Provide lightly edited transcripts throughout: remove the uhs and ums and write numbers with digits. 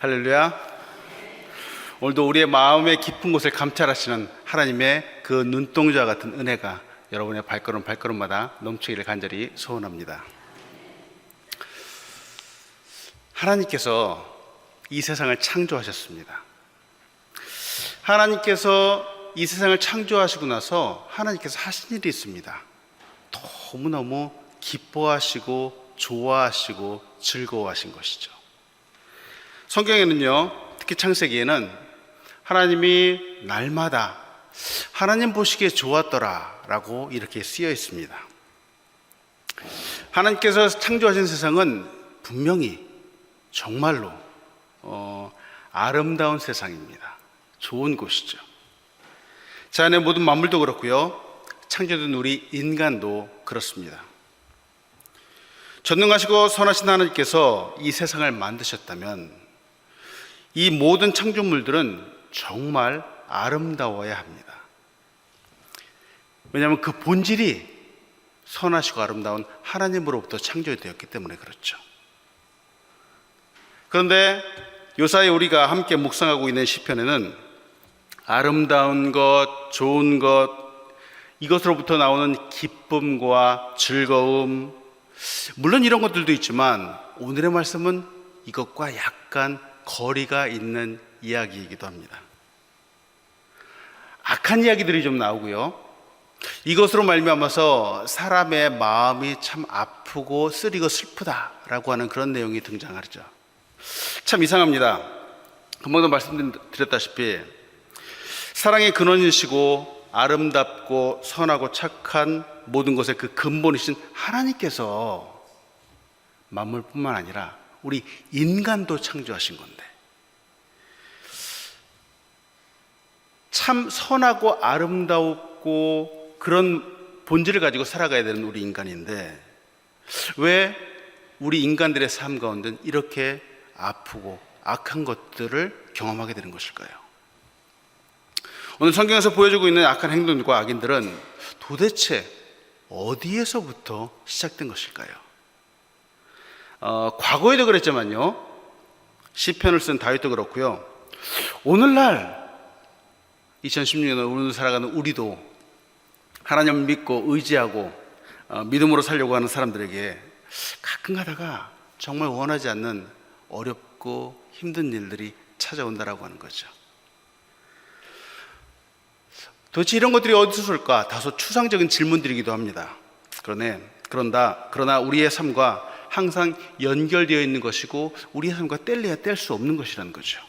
할렐루야. 오늘도 우리의 마음의 깊은 곳을 감찰하시는 하나님의 그 눈동자 같은 은혜가 여러분의 발걸음마다 넘치기를 간절히 소원합니다. 하나님께서 이 세상을 창조하셨습니다. 하나님께서 이 세상을 창조하시고 나서 하나님께서 하신 일이 있습니다. 너무너무 기뻐하시고 좋아하시고 즐거워하신 것이죠. 성경에는요, 특히 창세기에는 하나님이 날마다 하나님 보시기에 좋았더라 라고 이렇게 쓰여 있습니다. 하나님께서 창조하신 세상은 분명히 정말로 아름다운 세상입니다. 좋은 곳이죠. 자, 안에 모든 만물도 그렇고요, 창조된 우리 인간도 그렇습니다. 전능하시고 선하신 하나님께서 이 세상을 만드셨다면 이 모든 창조물들은 정말 아름다워야 합니다. 왜냐하면 그 본질이 선하시고 아름다운 하나님으로부터 창조되었기 때문에 그렇죠. 그런데 요사이 우리가 함께 묵상하고 있는 시편에는 아름다운 것, 좋은 것, 이것으로부터 나오는 기쁨과 즐거움, 물론 이런 것들도 있지만 오늘의 말씀은 이것과 약간 거리가 있는 이야기이기도 합니다. 악한 이야기들이 좀 나오고요, 이것으로 말미암아서 사람의 마음이 참 아프고 쓰리고 슬프다라고 하는 그런 내용이 등장하죠. 참 이상합니다. 금방도 말씀드렸다시피 사랑의 근원이시고 아름답고 선하고 착한 모든 것의 그 근본이신 하나님께서 만물뿐만 아니라 우리 인간도 창조하신 건데, 참 선하고 아름다웠고 그런 본질을 가지고 살아가야 되는 우리 인간인데 왜 우리 인간들의 삶 가운데는 이렇게 아프고 악한 것들을 경험하게 되는 것일까요? 오늘 성경에서 보여주고 있는 악한 행동과 악인들은 도대체 어디에서부터 시작된 것일까요? 과거에도 그랬지만요, 시편을 쓴 다윗도 그렇고요, 오늘날 2016년을 오늘 살아가는 우리도 하나님을 믿고 의지하고 믿음으로 살려고 하는 사람들에게 가끔 가다가 정말 원하지 않는 어렵고 힘든 일들이 찾아온다라고 하는 거죠. 도대체 이런 것들이 어디서 올까? 다소 추상적인 질문들이기도 합니다. 그러나 우리의 삶과 항상 연결되어 있는 것이고 우리의 삶과 뗄래야 뗄 수 없는 것이라는 거죠.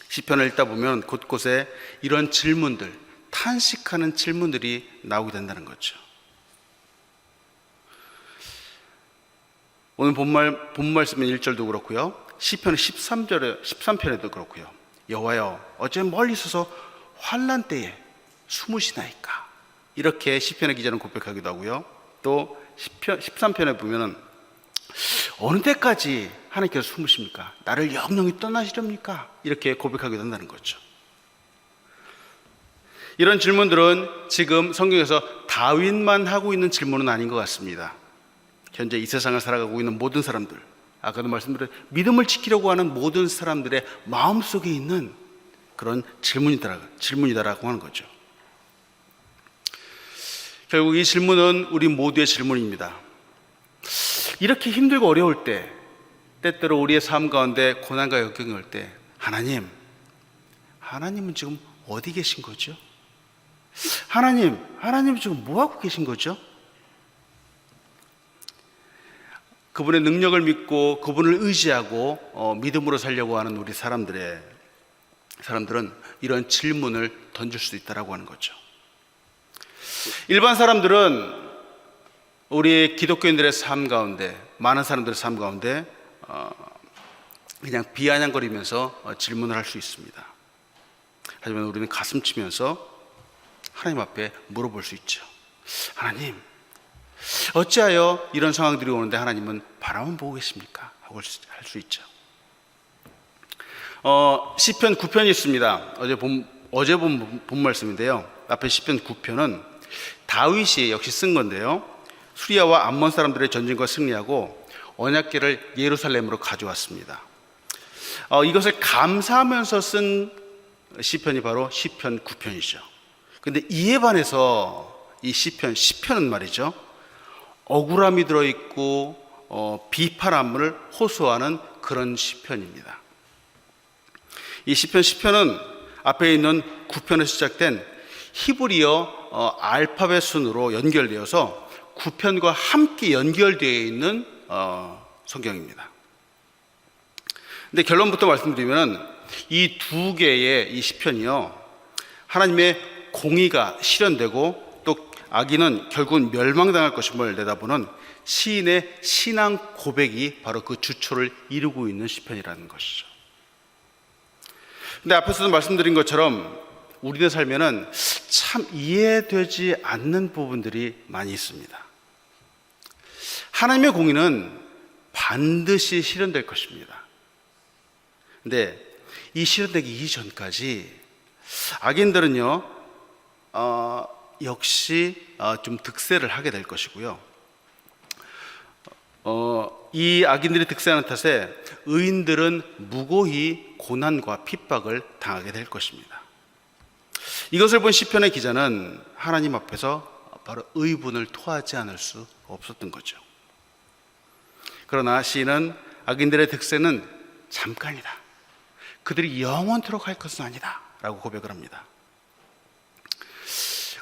시편을 읽다 보면 곳곳에 이런 질문들, 탄식하는 질문들이 나오게 된다는 거죠. 오늘 본 말씀의 1절도 그렇고요, 시편 13편에도 그렇고요, 여호와여 어째 멀리 서서 환난 때에 숨으시나이까, 이렇게 시편의 기자는 고백하기도 하고요, 또 13편에 보면은 어느 때까지 하나님께서 숨으십니까? 나를 영영히 떠나시렵니까? 이렇게 고백하기도 한다는 거죠. 이런 질문들은 지금 성경에서 다윗만 하고 있는 질문은 아닌 것 같습니다. 현재 이 세상을 살아가고 있는 모든 사람들, 아까도 말씀드린 믿음을 지키려고 하는 모든 사람들의 마음속에 있는 그런 질문이다라고 하는 거죠. 결국 이 질문은 우리 모두의 질문입니다. 이렇게 힘들고 어려울 때, 때때로 우리의 삶 가운데 고난과 역경이 올 때, 하나님은 지금 어디 계신 거죠? 하나님 지금 뭐 하고 계신 거죠? 그분의 능력을 믿고 그분을 의지하고 믿음으로 살려고 하는 우리 사람들은 이런 질문을 던질 수 있다라고 하는 거죠. 일반 사람들은 우리 기독교인들의 삶 가운데, 많은 사람들의 삶 가운데 그냥 비아냥거리면서 질문을 할 수 있습니다. 하지만 우리는 가슴 치면서 하나님 앞에 물어볼 수 있죠. 하나님, 어찌하여 이런 상황들이 오는데 하나님은 바라만 보고 계십니까? 하고 할 수 있죠. 시편 9편이 있습니다. 어제 본 말씀인데요, 앞에 시편 9편은 다윗이 역시 쓴 건데요, 수리아와 암몬 사람들의 전쟁과 승리하고 언약궤를 예루살렘으로 가져왔습니다. 이것을 감사하면서 쓴 시편이 바로 시편 9편이죠. 근데 이에 반해서 이 시편 10편은 말이죠, 억울함이 들어있고 비판함을 호소하는 그런 시편입니다. 이 시편 10편은 앞에 있는 9편에 시작된 히브리어 알파벳 순으로 연결되어서 9편과 함께 연결되어 있는 성경입니다. 근데 결론부터 말씀드리면 이 두 개의 이 시편이요, 하나님의 공의가 실현되고 또 악인은 결국은 멸망당할 것임을 내다보는 시인의 신앙 고백이 바로 그 주초를 이루고 있는 시편이라는 것이죠. 근데 앞에서도 말씀드린 것처럼 우리의 삶에는 참 이해되지 않는 부분들이 많이 있습니다. 하나님의 공의는 반드시 실현될 것입니다. 근데 이 실현되기 이전까지 악인들은요, 역시 좀 득세를 하게 될 것이고요. 이 악인들이 득세하는 탓에 의인들은 무고히 고난과 핍박을 당하게 될 것입니다. 이것을 본 시편의 기자는 하나님 앞에서 바로 의분을 토하지 않을 수 없었던 거죠. 그러나 시인은 악인들의 득세는 잠깐이다, 그들이 영원토록 할 것은 아니다 라고 고백을 합니다.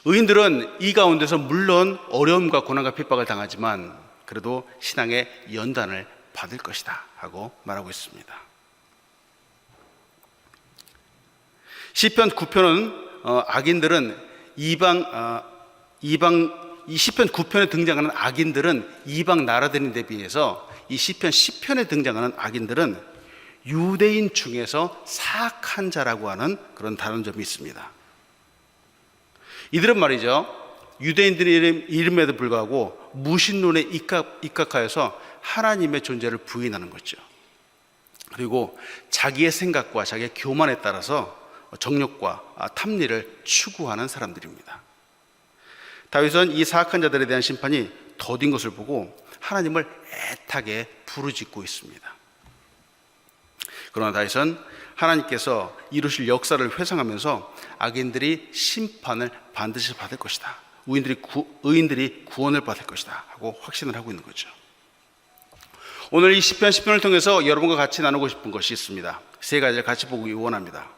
의인들은 이 가운데서 물론 어려움과 고난과 핍박을 당하지만 그래도 신앙의 연단을 받을 것이다 하고 말하고 있습니다. 시편 9편은 악인들은 이 시편 9편에 등장하는 악인들은 이방 나라들인데 비해서 이 시편 10편에 등장하는 악인들은 유대인 중에서 사악한 자라고 하는 그런 다른 점이 있습니다. 이들은 말이죠, 유대인들의 이름에도 불구하고 무신론에 입각하여서 하나님의 존재를 부인하는 거죠. 그리고 자기의 생각과 자기의 교만에 따라서 정욕과 탐리를 추구하는 사람들입니다. 다윗은 이 사악한 자들에 대한 심판이 더딘 것을 보고 하나님을 애타게 부르짖고 있습니다. 그러나 다윗은 하나님께서 이루실 역사를 회상하면서 악인들이 심판을 반드시 받을 것이다, 의인들이 구원을 받을 것이다 하고 확신을 하고 있는 거죠. 오늘 이 시편 10편을 통해서 여러분과 같이 나누고 싶은 것이 있습니다. 세 가지를 같이 보기 원합니다.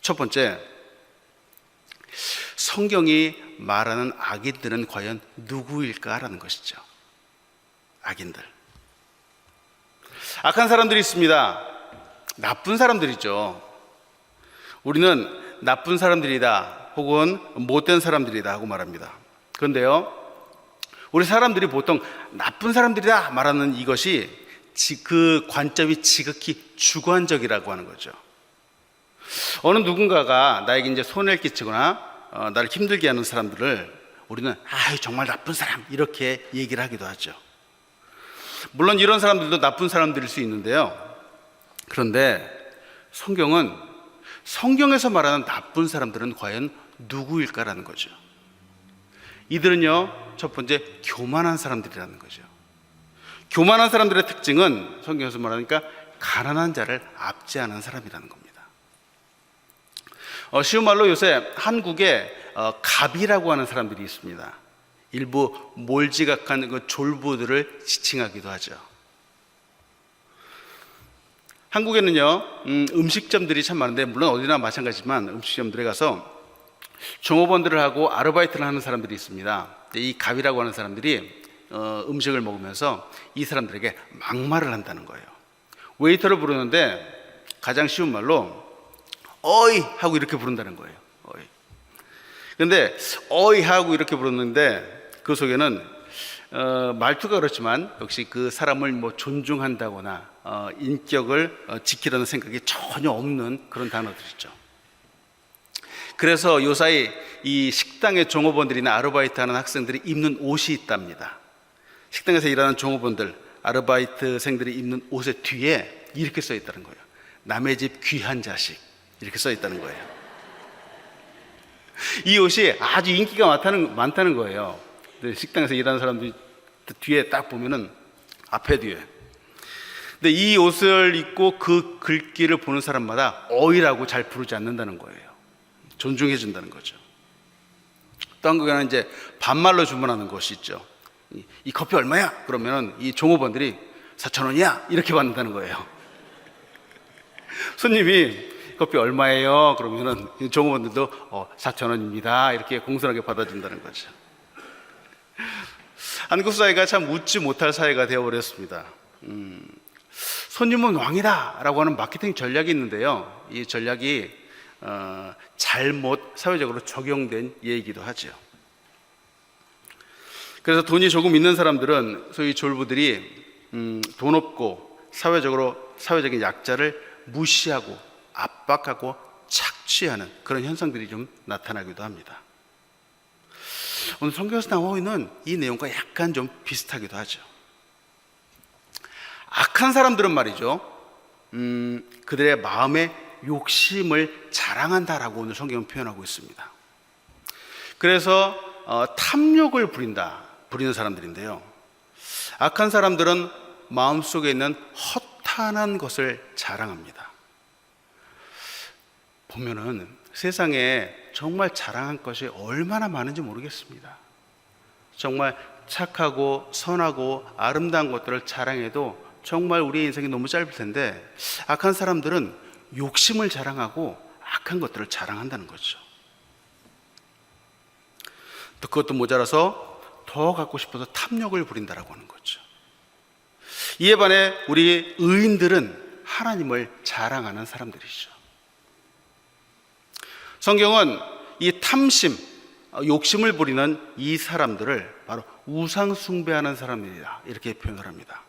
첫 번째, 성경이 말하는 악인들은 과연 누구일까라는 것이죠. 악인들, 악한 사람들이 있습니다. 나쁜 사람들이죠. 우리는 나쁜 사람들이다 혹은 못된 사람들이다 하고 말합니다. 그런데요, 우리 사람들이 보통 나쁜 사람들이다 말하는 이것이 그 관점이 지극히 주관적이라고 하는 거죠. 어느 누군가가 나에게 이제 손해를 끼치거나 나를 힘들게 하는 사람들을 우리는 정말 나쁜 사람 이렇게 얘기를 하기도 하죠. 물론 이런 사람들도 나쁜 사람들일 수 있는데요, 그런데 성경에서 말하는 나쁜 사람들은 과연 누구일까라는 거죠. 이들은요, 첫 번째 교만한 사람들이라는 거죠. 교만한 사람들의 특징은 성경에서 말하니까 가난한 자를 압제하는 사람이라는 겁니다. 쉬운 말로 요새 한국에 갑이라고 하는 사람들이 있습니다. 일부 몰지각한 그 졸부들을 지칭하기도 하죠. 한국에는요, 음식점들이 참 많은데, 물론 어디나 마찬가지지만 음식점들에 가서 종업원들을 하고 아르바이트를 하는 사람들이 있습니다. 이 갑이라고 하는 사람들이 음식을 먹으면서 이 사람들에게 막말을 한다는 거예요. 웨이터를 부르는데 가장 쉬운 말로 어이 하고 이렇게 부른다는 거예요. 어이. 근데 어이 하고 이렇게 부르는데 그 속에는 말투가 그렇지만 역시 그 사람을 존중한다거나 인격을 지키려는 생각이 전혀 없는 그런 단어들이죠. 그래서 요사이 이 식당의 종업원들이나 아르바이트하는 학생들이 입는 옷이 있답니다. 식당에서 일하는 종업원들, 아르바이트생들이 입는 옷의 뒤에 이렇게 써 있다는 거예요. 남의 집 귀한 자식, 이렇게 써 있다는 거예요. 이 옷이 아주 인기가 많다는 거예요. 식당에서 일하는 사람들이 뒤에 딱 보면은, 앞에 뒤에 근데 이 옷을 입고 그 글귀를 보는 사람마다 어이라고 잘 부르지 않는다는 거예요. 존중해 준다는 거죠. 또 한국에는 이제 반말로 주문하는 것이 있죠. 이 커피 얼마야? 그러면 이 종업원들이 4,000원이야 이렇게 받는다는 거예요. 손님이 커피 얼마예요? 그러면은 종업원들도 4,000원입니다 이렇게 공손하게 받아준다는 거죠. 한국 사회가 참 웃지 못할 사회가 되어버렸습니다. 손님은 왕이다 라고 하는 마케팅 전략이 있는데요, 이 전략이 잘못 사회적으로 적용된 예이기도 하죠. 그래서 돈이 조금 있는 사람들은 소위 졸부들이 돈 없고 사회적인 약자를 무시하고 압박하고 착취하는 그런 현상들이 좀 나타나기도 합니다. 오늘 성경에서 나오고 있는 이 내용과 약간 좀 비슷하기도 하죠. 악한 사람들은 말이죠, 그들의 마음의 욕심을 자랑한다라고 오늘 성경은 표현하고 있습니다. 그래서 탐욕을 부리는 사람들인데요, 악한 사람들은 마음속에 있는 허탄한 것을 자랑합니다. 보면은 세상에 정말 자랑할 것이 얼마나 많은지 모르겠습니다. 정말 착하고 선하고 아름다운 것들을 자랑해도 정말 우리의 인생이 너무 짧을 텐데, 악한 사람들은 욕심을 자랑하고 악한 것들을 자랑한다는 거죠. 또 그것도 모자라서 더 갖고 싶어서 탐욕을 부린다라고 하는 거죠. 이에 반해 우리 의인들은 하나님을 자랑하는 사람들이죠. 성경은 이 탐심, 욕심을 부리는 이 사람들을 바로 우상 숭배하는 사람들이다 이렇게 표현을 합니다.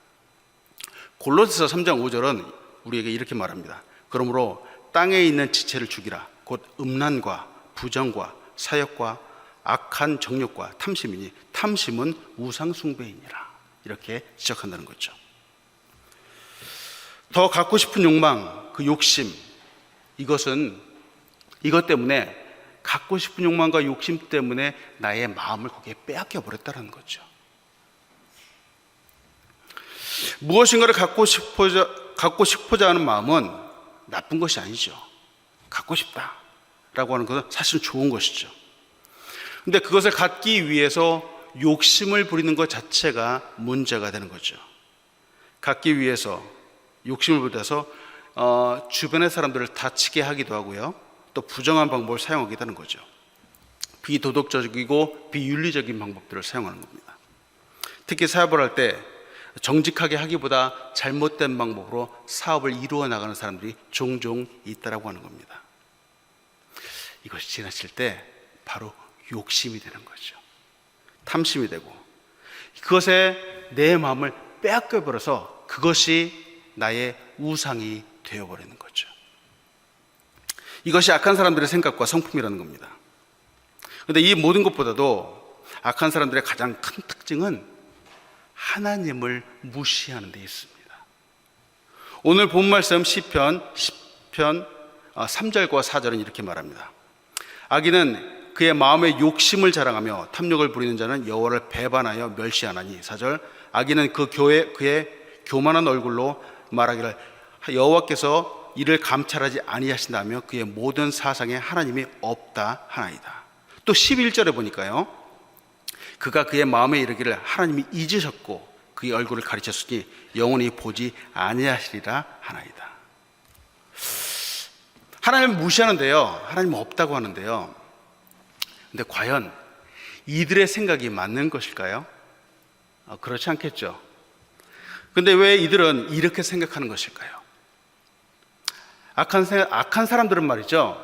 골로새서 3장 5절은 우리에게 이렇게 말합니다. 그러므로 땅에 있는 지체를 죽이라. 곧 음란과 부정과 사욕과 악한 정욕과 탐심이니 탐심은 우상 숭배이니라. 이렇게 지적한다는 거죠. 더 갖고 싶은 욕망, 그 욕심, 이것 때문에, 갖고 싶은 욕망과 욕심 때문에 나의 마음을 거기에 빼앗겨 버렸다는 거죠. 무엇인가를 갖고 싶고자 하는 마음은 나쁜 것이 아니죠. 갖고 싶다라고 하는 것은 사실은 좋은 것이죠. 근데 그것을 갖기 위해서 욕심을 부리는 것 자체가 문제가 되는 거죠. 갖기 위해서 욕심을 부려서 주변의 사람들을 다치게 하기도 하고요, 또 부정한 방법을 사용하기도 하는 거죠. 비도덕적이고 비윤리적인 방법들을 사용하는 겁니다. 특히 사업을 할 때 정직하게 하기보다 잘못된 방법으로 사업을 이루어 나가는 사람들이 종종 있다라고 하는 겁니다. 이것이 지나칠 때 바로 욕심이 되는 거죠. 탐심이 되고, 그것에 내 마음을 빼앗겨 버려서 그것이 나의 우상이 되어버리는 거죠. 이것이 악한 사람들의 생각과 성품이라는 겁니다. 그런데 이 모든 것보다도 악한 사람들의 가장 큰 특징은 하나님을 무시하는 데 있습니다. 오늘 본 말씀 시편 3절과 4절은 이렇게 말합니다. 악인은 그의 마음의 욕심을 자랑하며 탐욕을 부리는 자는 여호와를 배반하여 멸시하나니. 4절, 악인은 그의 교만한 얼굴로 말하기를 여호와께서 이를 감찰하지 아니하신다며 그의 모든 사상에 하나님이 없다 하나이다. 또 11절에 보니까요, 그가 그의 마음에 이르기를 하나님이 잊으셨고 그의 얼굴을 가리쳤으니 영원히 보지 아니하시리라 하나이다. 하나님을 무시하는데요, 하나님 없다고 하는데요, 근데 과연 이들의 생각이 맞는 것일까요? 그렇지 않겠죠. 근데 왜 이들은 이렇게 생각하는 것일까요? 악한 사람들은 말이죠,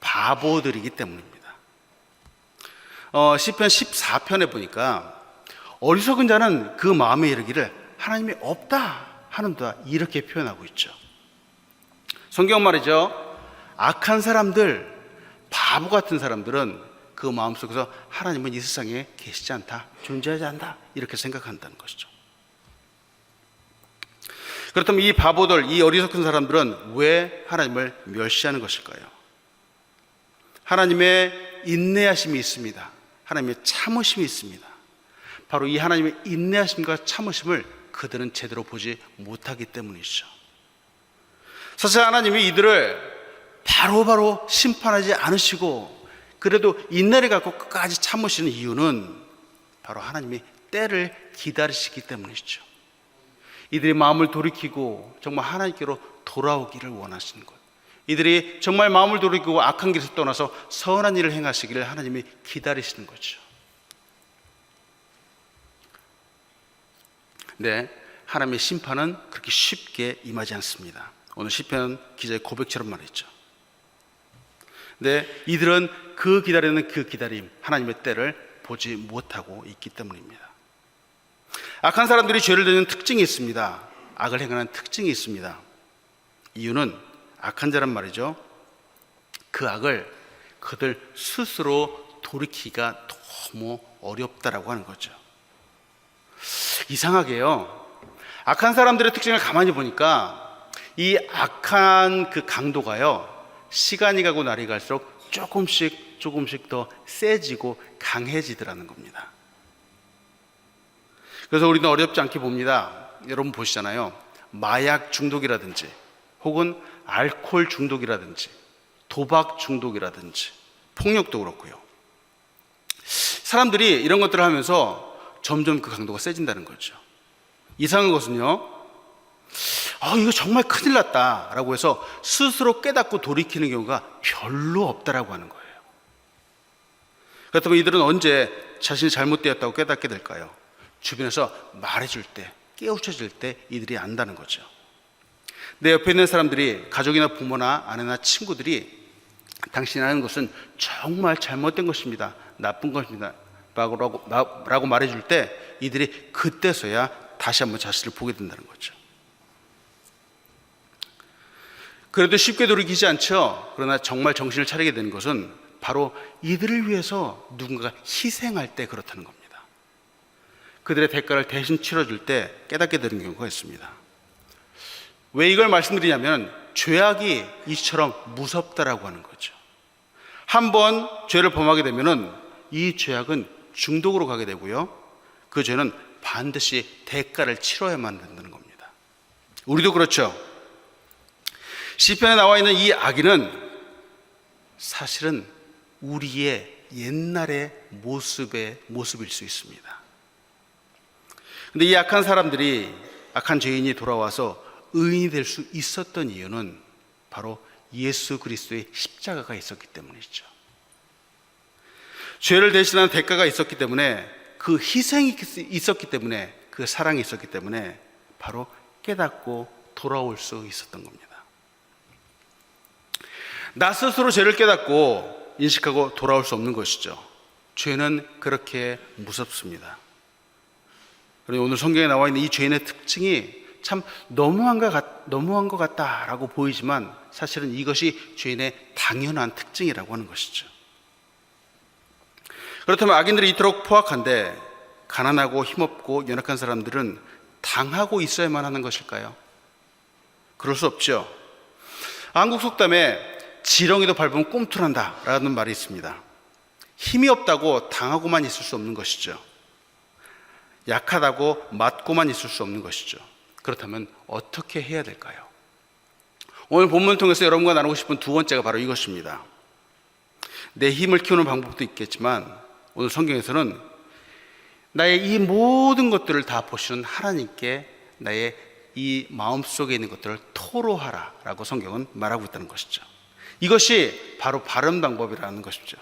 바보들이기 때문입니다. 시편 14편에 보니까 어리석은 자는 그 마음에 이르기를 하나님이 없다 하는도다 이렇게 표현하고 있죠. 성경 말이죠, 악한 사람들, 바보 같은 사람들은 그 마음속에서 하나님은 이 세상에 계시지 않다, 존재하지 않다 이렇게 생각한다는 것이죠. 그렇다면 이 바보들, 이 어리석은 사람들은 왜 하나님을 멸시하는 것일까요? 하나님의 인내하심이 있습니다. 하나님의 참으심이 있습니다. 바로 이 하나님의 인내하심과 참으심을 그들은 제대로 보지 못하기 때문이죠. 사실 하나님이 이들을 바로바로 심판하지 않으시고 그래도 인내를 갖고 끝까지 참으시는 이유는 바로 하나님이 때를 기다리시기 때문이죠. 이들이 마음을 돌이키고 정말 하나님께로 돌아오기를 원하시는 것, 이들이 정말 마음을 돌이키고 악한 길에서 떠나서 선한 일을 행하시기를 하나님이 기다리시는 거죠. 네, 하나님의 심판은 그렇게 쉽게 임하지 않습니다. 오늘 시편 기자의 고백처럼 말했죠. 네, 이들은 그 기다리는 그 기다림, 하나님의 때를 보지 못하고 있기 때문입니다. 악한 사람들이 죄를 짓는 특징이 있습니다. 악을 행하는 특징이 있습니다. 이유는 악한 자란 말이죠. 그 악을 그들 스스로 돌이키기가 너무 어렵다라고 하는 거죠. 이상하게요, 악한 사람들의 특징을 가만히 보니까 이 악한 그 강도가요, 시간이 가고 날이 갈수록 조금씩 더 세지고 강해지더라는 겁니다. 그래서 우리는 어렵지 않게 봅니다. 여러분 보시잖아요. 마약 중독이라든지 혹은 알코올 중독이라든지 도박 중독이라든지 폭력도 그렇고요. 사람들이 이런 것들을 하면서 점점 그 강도가 세진다는 거죠. 이상한 것은요, 이거 정말 큰일 났다 라고 해서 스스로 깨닫고 돌이키는 경우가 별로 없다라고 하는 거예요. 그렇다면 이들은 언제 자신이 잘못되었다고 깨닫게 될까요? 주변에서 말해줄 때, 깨우쳐질 때 이들이 안다는 거죠. 내 옆에 있는 사람들이, 가족이나 부모나 아내나 친구들이 당신이 하는 것은 정말 잘못된 것입니다, 나쁜 것입니다 라고 말해줄 때 이들이 그때서야 다시 한번 자신을 보게 된다는 거죠. 그래도 쉽게 돌이키지 않죠. 그러나 정말 정신을 차리게 되는 것은 바로 이들을 위해서 누군가가 희생할 때 그렇다는 겁니다. 그들의 대가를 대신 치러줄 때 깨닫게 되는 경우가 있습니다. 왜 이걸 말씀드리냐면, 죄악이 이처럼 무섭다라고 하는 거죠. 한번 죄를 범하게 되면은 이 죄악은 중독으로 가게 되고요, 그 죄는 반드시 대가를 치러야만 된다는 겁니다. 우리도 그렇죠. 시편에 나와 있는 이 악인은 사실은 우리의 옛날의 모습일 수 있습니다. 근데 이 악한 사람들이, 악한 죄인이 돌아와서 의인이 될 수 있었던 이유는 바로 예수 그리스도의 십자가가 있었기 때문이죠. 죄를 대신하는 대가가 있었기 때문에, 그 희생이 있었기 때문에, 그 사랑이 있었기 때문에 바로 깨닫고 돌아올 수 있었던 겁니다. 나 스스로 죄를 깨닫고 인식하고 돌아올 수 없는 것이죠. 죄는 그렇게 무섭습니다. 그리고 오늘 성경에 나와 있는 이 죄인의 특징이 참 너무한 것 같다라고 보이지만 사실은 이것이 죄인의 당연한 특징이라고 하는 것이죠. 그렇다면 악인들이 이토록 포악한데 가난하고 힘없고 연약한 사람들은 당하고 있어야만 하는 것일까요? 그럴 수 없죠. 한국 속담에 지렁이도 밟으면 꿈틀한다 라는 말이 있습니다. 힘이 없다고 당하고만 있을 수 없는 것이죠. 약하다고 맞고만 있을 수 없는 것이죠. 그렇다면 어떻게 해야 될까요? 오늘 본문을 통해서 여러분과 나누고 싶은 두 번째가 바로 이것입니다. 내 힘을 키우는 방법도 있겠지만 오늘 성경에서는 나의 이 모든 것들을 다 보시는 하나님께 나의 이 마음속에 있는 것들을 토로하라 라고 성경은 말하고 있다는 것이죠. 이것이 바로 바른 방법이라는 것이죠.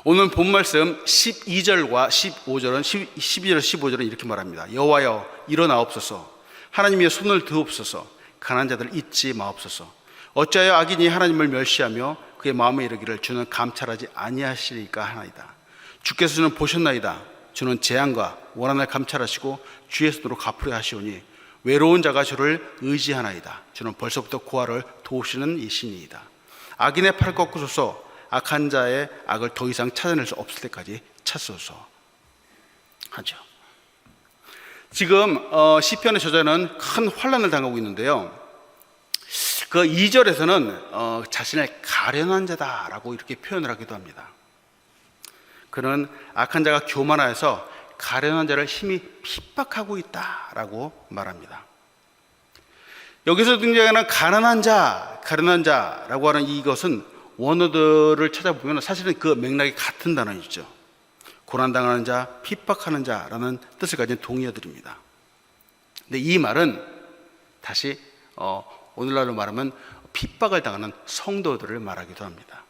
오늘 본 말씀 12절과 15절은 12절 15절은 이렇게 말합니다. 여호와여 일어나옵소서, 하나님의 손을 드옵소서, 가난한 자들 잊지 마옵소서. 어찌하여 악인이 하나님을 멸시하며 그의 마음에 이르기를 주는 감찰하지 아니하시리까 하나이다. 주께서 주는 보셨나이다. 주는 재앙과 원한을 감찰하시고 주의 손으로 갚으려 하시오니 외로운 자가 주를 의지하나이다. 주는 벌써부터 고아를 도우시는 이신이이다. 악인의 팔을 꺾으소서, 악한 자의 악을 더 이상 찾아낼 수 없을 때까지 찾소서 하죠. 지금 시편의 저자는 큰 환난을 당하고 있는데요, 그 2절에서는 자신을 가련한 자다라고 이렇게 표현을 하기도 합니다. 그는 악한 자가 교만하여서 가련한 자를 힘이 핍박하고 있다라고 말합니다. 여기서 등장하는 가련한 자라고 하는 이것은 원어들을 찾아보면 사실은 그 맥락이 같은 단어이죠. 고난당하는 자, 핍박하는 자라는 뜻을 가진 동의어들입니다. 근데 이 말은 다시 오늘날로 말하면 핍박을 당하는 성도들을 말하기도 합니다.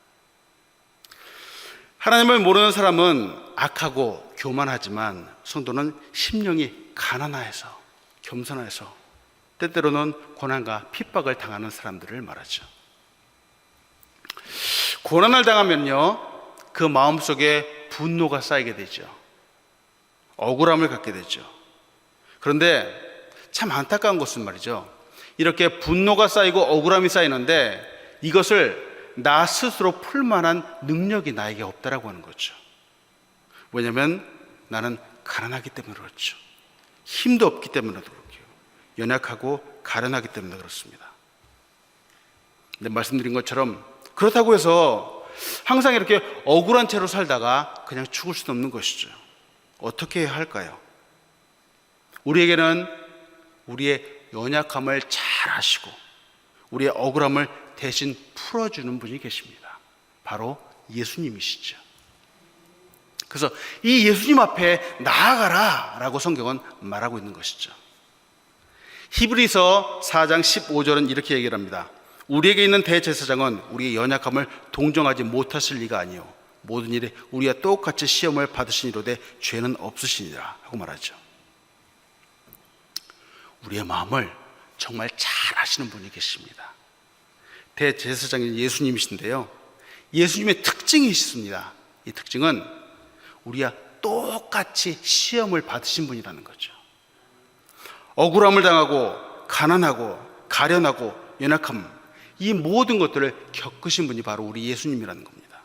하나님을 모르는 사람은 악하고 교만하지만 성도는 심령이 가난해서 겸손해서 때때로는 고난과 핍박을 당하는 사람들을 말하죠. 고난을 당하면요, 그 마음속에 분노가 쌓이게 되죠. 억울함을 갖게 되죠. 그런데 참 안타까운 것은 말이죠, 이렇게 분노가 쌓이고 억울함이 쌓이는데 이것을 나 스스로 풀 만한 능력이 나에게 없다라고 하는 거죠. 왜냐하면 나는 가난하기 때문에 그렇죠. 힘도 없기 때문에 그렇고요. 연약하고 가련하기 때문에 그렇습니다. 근데 말씀드린 것처럼 그렇다고 해서 항상 이렇게 억울한 채로 살다가 그냥 죽을 수는 없는 것이죠. 어떻게 해야 할까요? 우리에게는 우리의 연약함을 잘 아시고 우리의 억울함을 대신 풀어주는 분이 계십니다. 바로 예수님이시죠. 그래서 이 예수님 앞에 나아가라 라고 성경은 말하고 있는 것이죠. 히브리서 4장 15절은 이렇게 얘기를 합니다. 우리에게 있는 대제사장은 우리의 연약함을 동정하지 못하실 리가 아니요 모든 일에 우리와 똑같이 시험을 받으시니로되 죄는 없으시니라 하고 말하죠. 우리의 마음을 정말 잘 아시는 분이 계십니다. 대제사장인 예수님이신데요, 예수님의 특징이 있습니다. 이 특징은 우리와 똑같이 시험을 받으신 분이라는 거죠. 억울함을 당하고 가난하고 가련하고 연약함, 이 모든 것들을 겪으신 분이 바로 우리 예수님이라는 겁니다.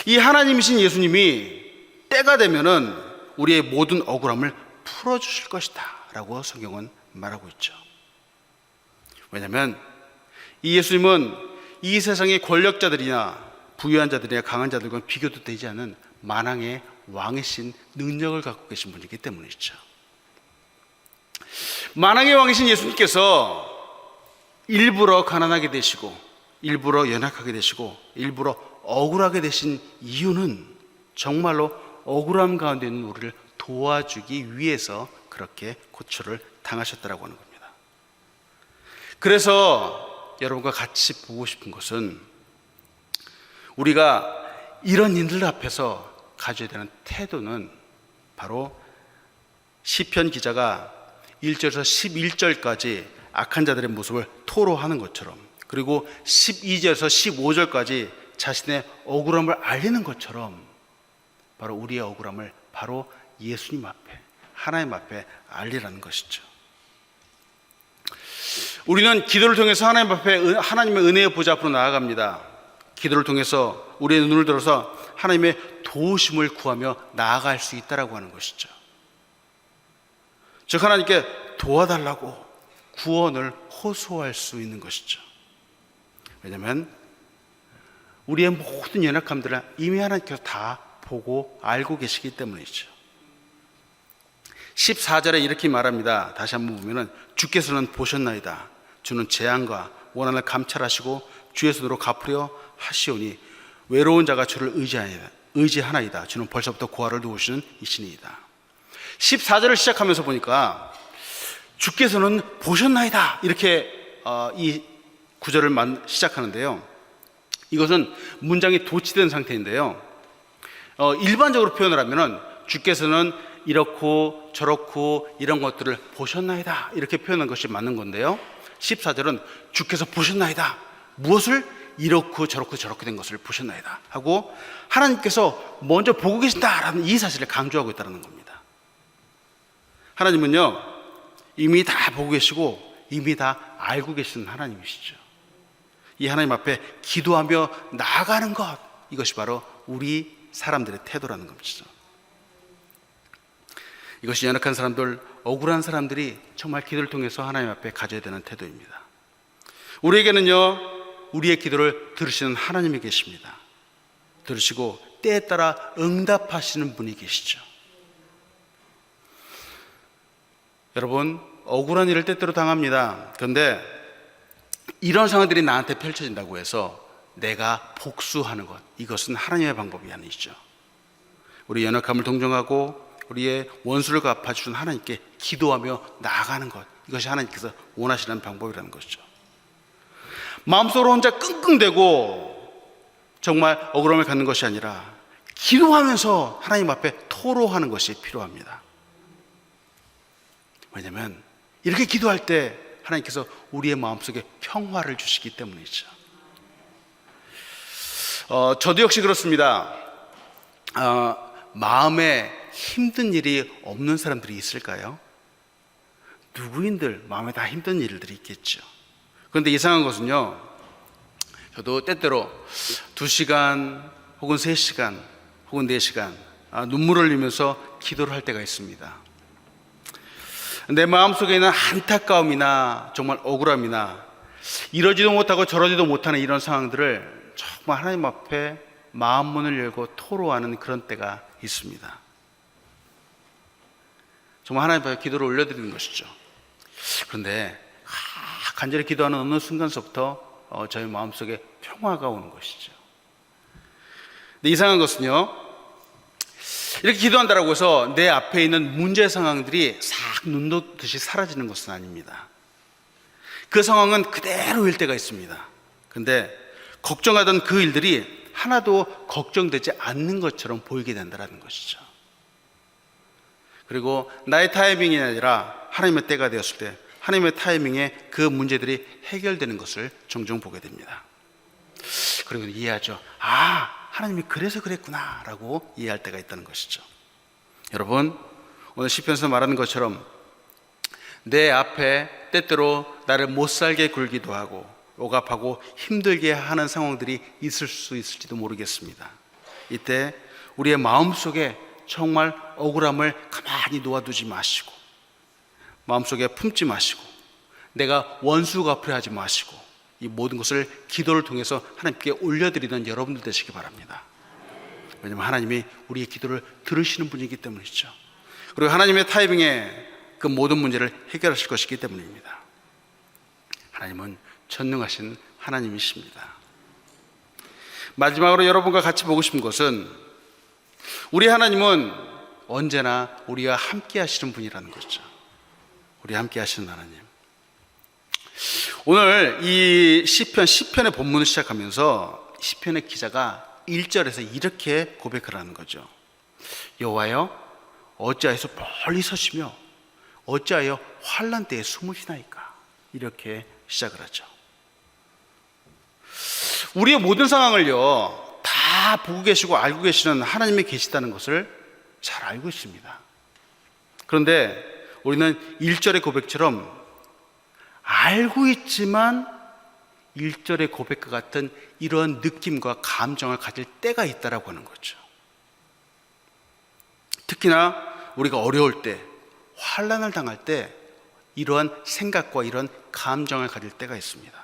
이 하나님이신 예수님이 때가 되면은 우리의 모든 억울함을 풀어주실 것이다 라고 성경은 말하고 있죠. 왜냐하면 이 예수님은 이 세상의 권력자들이나 부유한 자들이나 강한 자들과 비교도 되지 않은 만왕의 왕이신 능력을 갖고 계신 분이기 때문이죠. 만왕의 왕이신 예수님께서 일부러 가난하게 되시고 일부러 연약하게 되시고 일부러 억울하게 되신 이유는 정말로 억울함 가운데 있는 우리를 도와주기 위해서 그렇게 고초를 당하셨다고 하는 겁니다. 그래서 여러분과 같이 보고 싶은 것은 우리가 이런 일들 앞에서 가져야 되는 태도는 바로 시편 기자가 1절에서 11절까지 악한 자들의 모습을 토로하는 것처럼, 그리고 12절에서 15절까지 자신의 억울함을 알리는 것처럼 바로 우리의 억울함을 바로 예수님 앞에, 하나님 앞에 알리라는 것이죠. 우리는 기도를 통해서 하나님 앞에 하나님의 은혜의 보좌 앞으로 나아갑니다. 기도를 통해서 우리의 눈을 들어서 하나님의 도우심을 구하며 나아갈 수 있다라고 하는 것이죠. 즉 하나님께 도와달라고 구원을 호소할 수 있는 것이죠. 왜냐하면 우리의 모든 연약함들을 이미 하나님께서 다 보고 알고 계시기 때문이죠. 14절에 이렇게 말합니다. 다시 한번 보면은 주께서는 보셨나이다. 주는 재앙과 원한을 감찰하시고 주의 손으로 갚으려 하시오니 외로운 자가 주를 의지하나이다. 주는 벌써부터 고아를 도우시는 이신이이다. 14절을 시작하면서 보니까 주께서는 보셨나이다 이렇게 이 구절을 시작하는데요, 이것은 문장이 도치된 상태인데요, 일반적으로 표현을 하면은 주께서는 이렇고 저렇고 이런 것들을 보셨나이다 이렇게 표현한 것이 맞는 건데요, 14절은 주께서 보셨나이다, 무엇을? 이렇고 저렇고 저렇게 된 것을 보셨나이다 하고 하나님께서 먼저 보고 계신다라는 이 사실을 강조하고 있다는 겁니다. 하나님은요 이미 다 보고 계시고 이미 다 알고 계시는 하나님이시죠. 이 하나님 앞에 기도하며 나아가는 것, 이것이 바로 우리 사람들의 태도라는 것이죠. 이것이 연약한 사람들, 억울한 사람들이 정말 기도를 통해서 하나님 앞에 가져야 되는 태도입니다. 우리에게는요 우리의 기도를 들으시는 하나님이 계십니다. 들으시고 때에 따라 응답하시는 분이 계시죠. 여러분, 억울한 일을 때때로 당합니다. 그런데 이런 상황들이 나한테 펼쳐진다고 해서 내가 복수하는 것, 이것은 하나님의 방법이 아니죠. 우리 연약함을 동정하고 우리의 원수를 갚아주신 하나님께 기도하며 나아가는 것, 이것이 하나님께서 원하시는 방법이라는 것이죠. 마음속으로 혼자 끙끙대고 정말 억울함을 갖는 것이 아니라 기도하면서 하나님 앞에 토로하는 것이 필요합니다. 왜냐하면 이렇게 기도할 때 하나님께서 우리의 마음속에 평화를 주시기 때문이죠. 저도 역시 그렇습니다. 마음에 힘든 일이 없는 사람들이 있을까요? 누구인들 마음에 다 힘든 일들이 있겠죠. 그런데 이상한 것은요, 저도 때때로 2시간 혹은 3시간 혹은 4시간 눈물을 흘리면서 기도를 할 때가 있습니다. 내 마음속에 있는 안타까움이나 정말 억울함이나 이러지도 못하고 저러지도 못하는 이런 상황들을 정말 하나님 앞에 마음 문을 열고 토로하는 그런 때가 있습니다. 정말 하나님 앞에 기도를 올려드리는 것이죠. 그런데 간절히 기도하는 어느 순간서부터 저희 마음속에 평화가 오는 것이죠. 근데 이상한 것은요, 이렇게 기도한다고 해서 내 앞에 있는 문제 상황들이 싹 눈 녹듯이 사라지는 것은 아닙니다. 그 상황은 그대로일 때가 있습니다. 근데 걱정하던 그 일들이 하나도 걱정되지 않는 것처럼 보이게 된다는 것이죠. 그리고 나의 타이밍이 아니라 하나님의 때가 되었을 때 하나님의 타이밍에 그 문제들이 해결되는 것을 종종 보게 됩니다. 그리고 이해하죠. 하나님이 그래서 그랬구나 라고 이해할 때가 있다는 것이죠. 여러분, 오늘 시편에서 말하는 것처럼 내 앞에 때때로 나를 못살게 굴기도 하고 억압하고 힘들게 하는 상황들이 있을 수 있을지도 모르겠습니다. 이때 우리의 마음속에 정말 억울함을 가만히 놓아두지 마시고, 마음속에 품지 마시고, 내가 원수 갚으려 하지 마시고, 이 모든 것을 기도를 통해서 하나님께 올려드리는 여러분들 되시기 바랍니다. 왜냐하면 하나님이 우리의 기도를 들으시는 분이기 때문이죠. 그리고 하나님의 타이밍에 그 모든 문제를 해결하실 것이기 때문입니다. 하나님은 전능하신 하나님이십니다. 마지막으로 여러분과 같이 보고 싶은 것은 우리 하나님은 언제나 우리와 함께 하시는 분이라는 거죠. 우리 함께 하시는 하나님. 오늘 이 시편의 본문을 시작하면서 시편의 기자가 1절에서 이렇게 고백을 하는 거죠. 여호와여, 어찌하여서 멀리 서시며 어찌하여 환난 때에 숨으시나이까. 이렇게 시작을 하죠. 우리의 모든 상황을요 다 보고 계시고 알고 계시는 하나님이 계시다는 것을 잘 알고 있습니다. 그런데 우리는 1절의 고백처럼 알고 있지만 1절의 고백과 같은 이러한 느낌과 감정을 가질 때가 있다라고 하는 거죠. 특히나 우리가 어려울 때, 환난을 당할 때 이러한 생각과 이런 감정을 가질 때가 있습니다.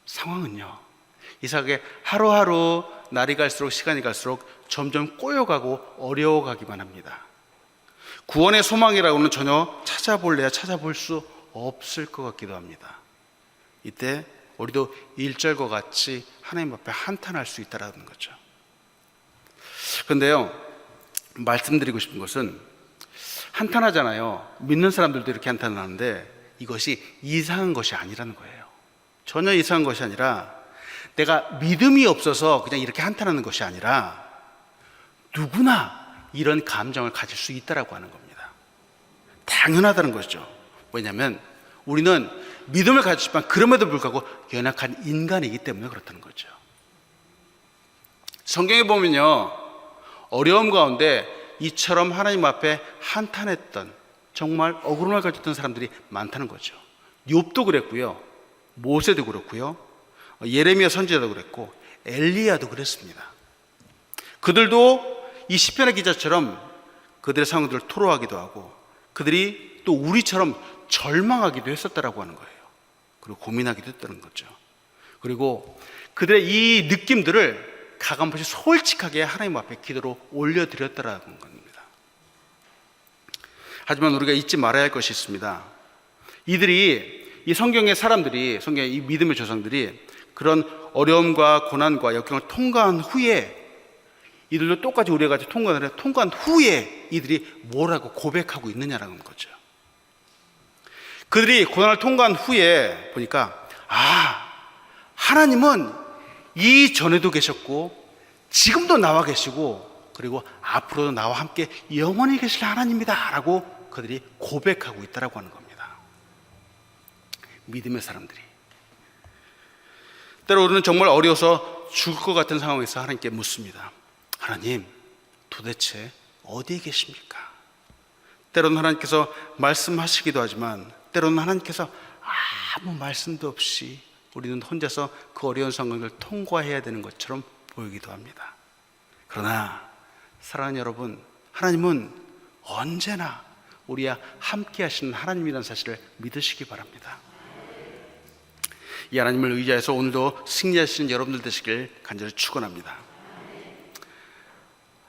상황은요, 이상하게 하루하루 날이 갈수록 시간이 갈수록 점점 꼬여가고 어려워가기만 합니다. 구원의 소망이라고는 전혀 찾아볼래야 찾아볼 수 없을 것 같기도 합니다. 이때 우리도 1절과 같이 하나님 앞에 한탄할 수 있다는 거죠. 그런데요, 말씀드리고 싶은 것은 한탄하잖아요. 믿는 사람들도 이렇게 한탄을 하는데 이것이 이상한 것이 아니라는 거예요. 전혀 이상한 것이 아니라 내가 믿음이 없어서 그냥 이렇게 한탄하는 것이 아니라 누구나 이런 감정을 가질 수 있다라고 하는 겁니다. 당연하다는 것이죠. 왜냐하면 우리는 믿음을 가지지만 그럼에도 불구하고 연약한 인간이기 때문에 그렇다는 거죠. 성경에 보면요, 어려움 가운데 이처럼 하나님 앞에 한탄했던, 정말 억울함을 가졌던 사람들이 많다는 거죠. 욥도 그랬고요, 모세도 그렇고요, 예레미야 선지자도 그랬고 엘리야도 그랬습니다. 그들도 이 시편의 기자처럼 그들의 상황들을 토로하기도 하고 그들이 또 우리처럼 절망하기도 했었다라고 하는 거예요. 그리고 고민하기도 했다는 거죠. 그리고 그들의 이 느낌들을 각 한 번씩 솔직하게 하나님 앞에 기도로 올려드렸다라는 겁니다. 하지만 우리가 잊지 말아야 할 것이 있습니다. 이 성경의 사람들이, 성경의 이 믿음의 조상들이 그런 어려움과 고난과 역경을 통과한 후에, 이들도 똑같이 우리가 같이 통과한 후에 이들이 뭐라고 고백하고 있느냐라는 거죠. 그들이 고난을 통과한 후에 보니까, 하나님은 이전에도 계셨고 지금도 나와 계시고 그리고 앞으로도 나와 함께 영원히 계실 하나님이다 라고 그들이 고백하고 있다라고 하는 겁니다. 믿음의 사람들이. 때로 우리는 정말 어려워서 죽을 것 같은 상황에서 하나님께 묻습니다. 하나님, 도대체 어디에 계십니까? 때로는 하나님께서 말씀하시기도 하지만 때로는 하나님께서 아무 말씀도 없이 우리는 혼자서 그 어려운 상황을 통과해야 되는 것처럼 보이기도 합니다. 그러나 사랑하는 여러분, 하나님은 언제나 우리와 함께 하시는 하나님이라는 사실을 믿으시기 바랍니다. 이 하나님을 의지해서 오늘도 승리하시는 여러분들 되시길 간절히 축원합니다.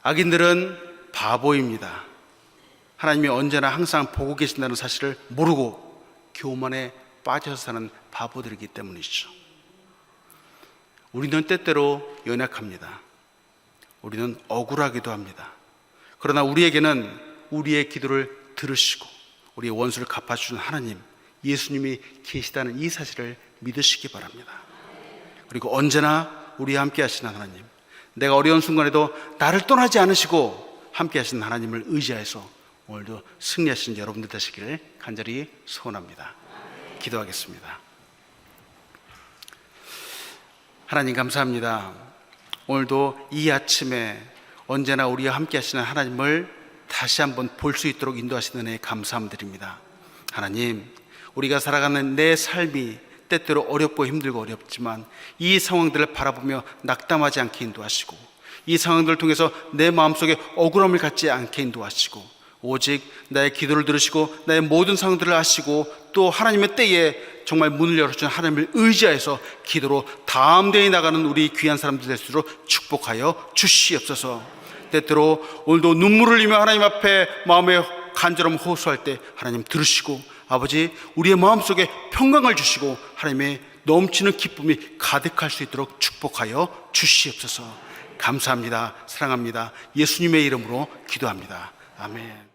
악인들은 바보입니다. 하나님이 언제나 항상 보고 계신다는 사실을 모르고 교만에 빠져서 사는 바보들이기 때문이죠. 우리는 때때로 연약합니다. 우리는 억울하기도 합니다. 그러나 우리에게는 우리의 기도를 들으시고 우리의 원수를 갚아주는 하나님, 예수님이 계시다는 이 사실을 믿으시기 바랍니다. 그리고 언제나 우리와 함께 하시는 하나님, 내가 어려운 순간에도 나를 떠나지 않으시고 함께 하시는 하나님을 의지해서 오늘도 승리하시는 여러분들 되시기를 간절히 소원합니다. 기도하겠습니다. 하나님 감사합니다. 오늘도 이 아침에 언제나 우리와 함께 하시는 하나님을 다시 한번 볼 수 있도록 인도하시는 은혜에 감사드립니다. 하나님, 우리가 살아가는 내 삶이 때때로 어렵고 힘들고 어렵지만 이 상황들을 바라보며 낙담하지 않게 인도하시고 이 상황들을 통해서 내 마음속에 억울함을 갖지 않게 인도하시고 오직 나의 기도를 들으시고 나의 모든 상황들을 아시고 또 하나님의 때에 정말 문을 열어주는 하나님을 의지하여서 기도로 다음 대에 나가는 우리 귀한 사람들 될 수 있도록 축복하여 주시옵소서. 때때로 오늘도 눈물을 흘리며 하나님 앞에 마음의 간절함 호소할 때 하나님 들으시고 아버지 우리의 마음속에 평강을 주시고 하나님의 넘치는 기쁨이 가득할 수 있도록 축복하여 주시옵소서. 감사합니다. 사랑합니다. 예수님의 이름으로 기도합니다. 아멘.